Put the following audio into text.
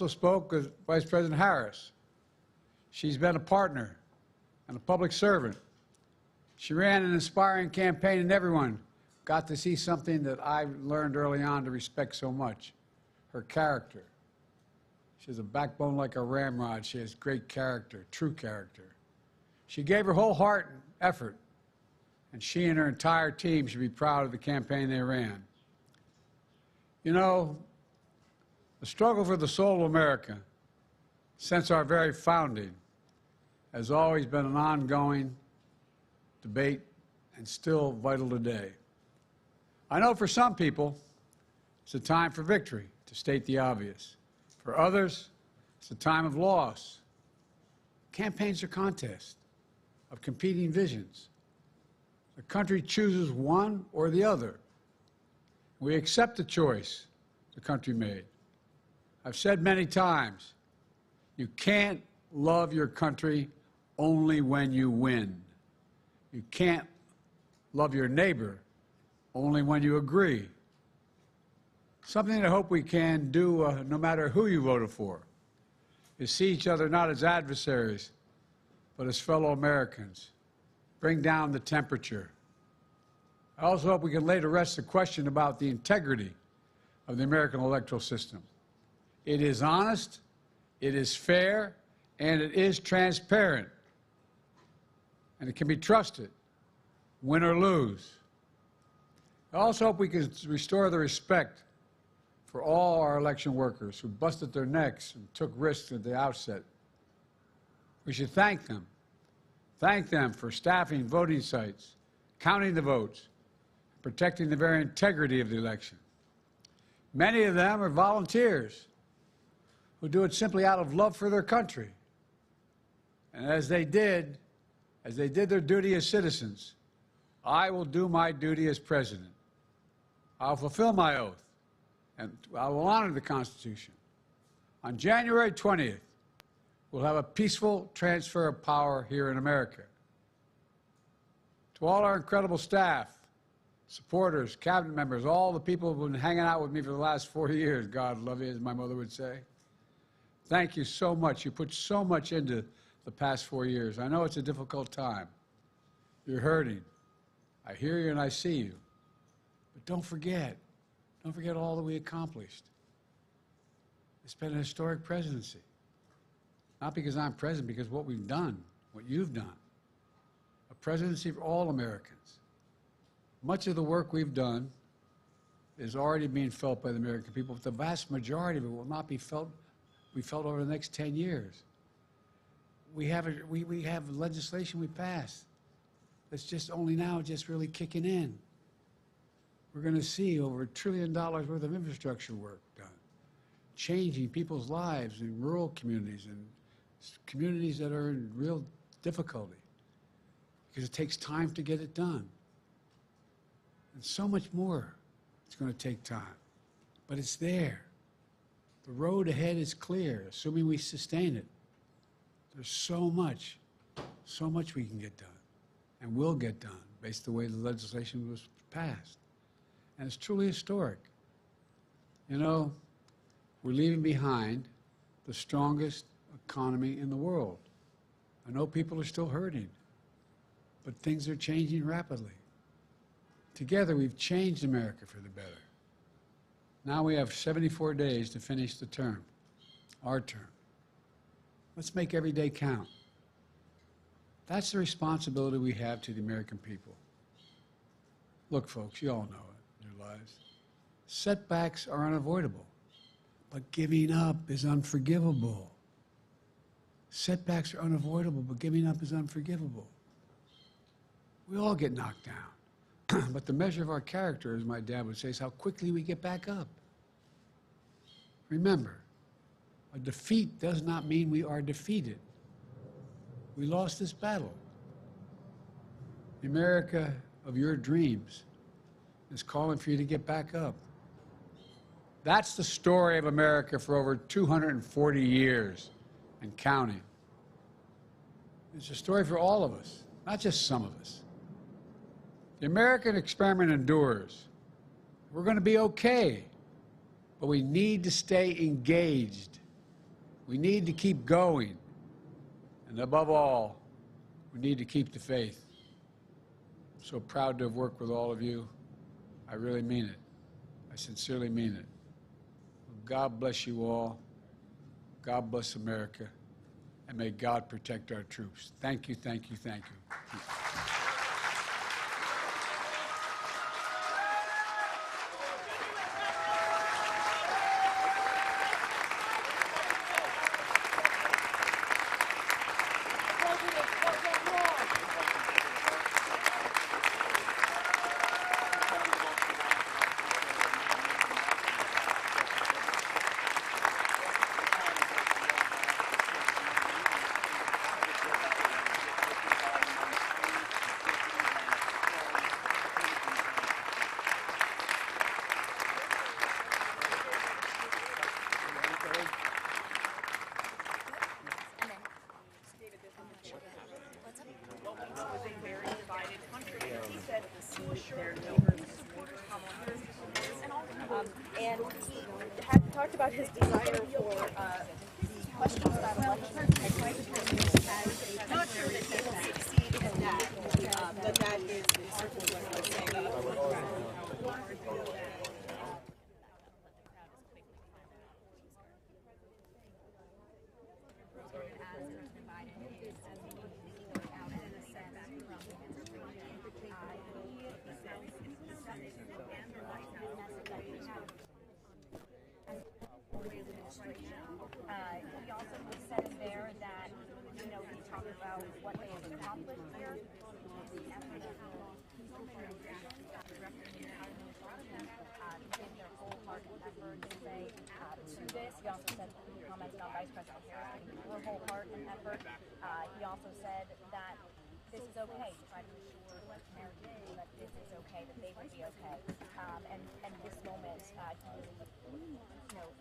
Also spoke with Vice President Harris. She's been a partner and a public servant. She ran an inspiring campaign, and everyone got to see something that I learned early on to respect so much, her character. She has a backbone like a ramrod. She has great character, true character. She gave her whole heart and effort, and she and her entire team should be proud of the campaign they ran. You know, the struggle for the soul of America, since our very founding, has always been an ongoing debate and still vital today. I know for some people, it's a time for victory, to state the obvious. For others, it's a time of loss. Campaigns are contests of competing visions. The country chooses one or the other. We accept the choice the country made. I've said many times, you can't love your country only when you win. You can't love your neighbor only when you agree. Something I hope we can do, no matter who you voted for, is see each other not as adversaries, but as fellow Americans. Bring down the temperature. I also hope we can lay to rest the question about the integrity of the American electoral system. It is honest, it is fair, and it is transparent. And it can be trusted, win or lose. I also hope we can restore the respect for all our election workers who busted their necks and took risks at the outset. We should thank them. Thank them for staffing voting sites, counting the votes, protecting the very integrity of the election. Many of them are volunteers who do it simply out of love for their country. And as they did their duty as citizens, I will do my duty as president. I'll fulfill my oath, and I will honor the Constitution. On January 20th, we'll have a peaceful transfer of power here in America. To all our incredible staff, supporters, cabinet members, all the people who've been hanging out with me for the last 4 years, God love you, as my mother would say. Thank you so much. You put so much into the past 4 years. I know it's a difficult time. You're hurting. I hear you and I see you. But don't forget all that we accomplished. It's been a historic presidency. Not because I'm president, because what we've done, what you've done. A presidency for all Americans. Much of the work we've done is already being felt by the American people, but the vast majority of it will not be felt over the next 10 years. We have legislation we passed that's just only now just really kicking in. We're going to see over $1 trillion worth of infrastructure work done, changing people's lives in rural communities and communities that are in real difficulty, because it takes time to get it done. And so much more it's going to take time, but it's there. The road ahead is clear, assuming we sustain it. There's so much we can get done and will get done based on the way the legislation was passed. And it's truly historic. You know, we're leaving behind the strongest economy in the world. I know people are still hurting, but things are changing rapidly. Together, we've changed America for the better. Now we have 74 days to finish the term, our term. Let's make every day count. That's the responsibility we have to the American people. Look, folks, you all know it in your lives. Setbacks are unavoidable, but giving up is unforgivable. Setbacks are unavoidable, but giving up is unforgivable. We all get knocked down. But the measure of our character, as my dad would say, is how quickly we get back up. Remember, a defeat does not mean we are defeated. We lost this battle. The America of your dreams is calling for you to get back up. That's the story of America for over 240 years and counting. It's a story for all of us, not just some of us. The American experiment endures. We're going to be okay, but we need to stay engaged We need to keep going. And above all, we need to keep the faith. I'm so proud to have worked with all of you. I really mean it. I sincerely mean it. God bless you all. God bless America. And may God protect our troops. Thank you, thank you, thank you. And he had talked about his desire for the questions about election integrity as not sure that he will succeed in that, but that is certainly what I'm saying. He also said in there that, he talked about what they have accomplished here. Gave their wholehearted effort to say to this. He also said, he commented on Vice President Harris giving her whole heart and effort. He also said that this is okay. He tried to assure Mayor Eeuu that this is okay, that they will be okay. And this moment, he really,